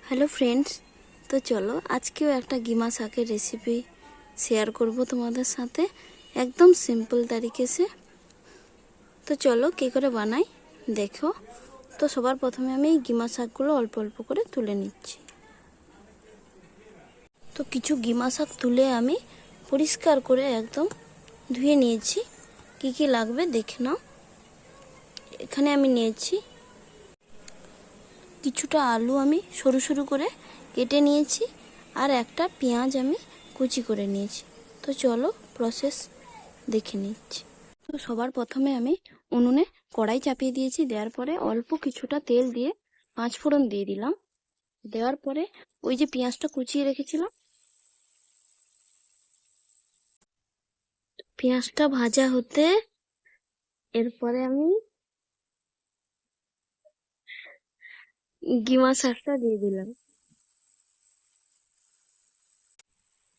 Hello friends. तो चलो आज के एक गीमा शाकेर रेसिपी शेयर करब तुम्हारे साथे एकदम सिंपल तरीके से। तो चलो कि करे बनाई देखो। तो सबार प्रथमे आमी गीमा शाकगुलो अल्प अल्प करे तुले निচ্ছি। तो किछु गीमा शाक तुले आमी परिष्कार करे एकदम धुए निয়েছি। কি लागबे देखे नाओ। एखाने आमी निয়েছি কিছুটা আলু আমি সরু সরু করে কেটে নিয়েছি আর একটা পেঁয়াজ আমি কুচি করে নিয়েছি। তো চলো প্রসেস দেখে নিচ্ছি। তো সবার প্রথমে আমি উনুনে কড়াই চাপিয়ে দিয়েছি। দেওয়ার পরে অল্প কিছুটা তেল দিয়ে পাঁচ ফোড়ন দিয়ে দিলাম। দেওয়ার পরে ওই যে পেঁয়াজটা কুচিয়ে রেখেছিলাম, পেঁয়াজটা ভাজা হতে এরপরে আমি গিমা শাকটা দিয়ে দিলাম।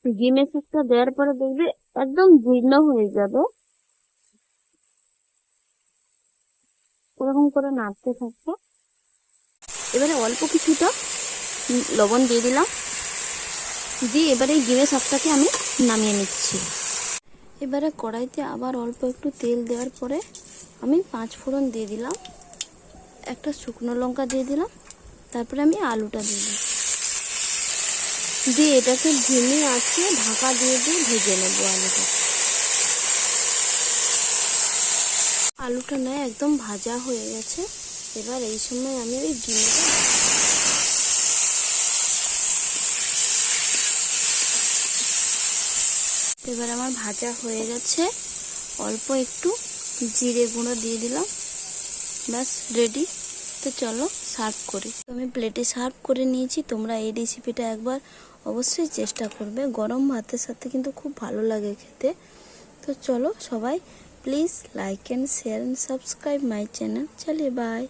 গিমে শাকটা দেওয়ার পরে দেখবে একদম জীর্ণ হয়ে যাবে, ওরকম করে নাড়তে থাকবো। এবারে অল্প কিছুটা লবণ দিয়ে দিলাম, দিয়ে এবারে গিমে শাকটাকে আমি নামিয়ে নিচ্ছি। এবারে কড়াইতে আবার অল্প একটু তেল দেওয়ার পরে আমি পাঁচ ফোড়ন দিয়ে দিলাম, একটা শুকনো লঙ্কা দিয়ে দিলাম, তারপরে আমি আলুটা দিয়ে দিলাম, দিয়ে এটাকে ধিমি আঁচে ঢাকা দিয়ে ভেজে নেবো। আলুটা না একদম ভাজা হয়ে গেছে। এবার এই সময় আমি ওই গিমেটা এবার আমার ভাজা হয়ে গেছে। অল্প একটু জিরে গুঁড়ো দিয়ে দিলাম, ব্যাস রেডি। তো চলো সার্ভ করি। তো আমি প্লেটে সার্ভ করে নিয়েছি। তোমরা এই রেসিপিটা একবার অবশ্যই চেষ্টা করবে, গরম ভাতের সাথে কিন্তু খুব ভালো লাগে খেতে। তো চলো সবাই please like and share and subscribe my channel. চলিए बाय।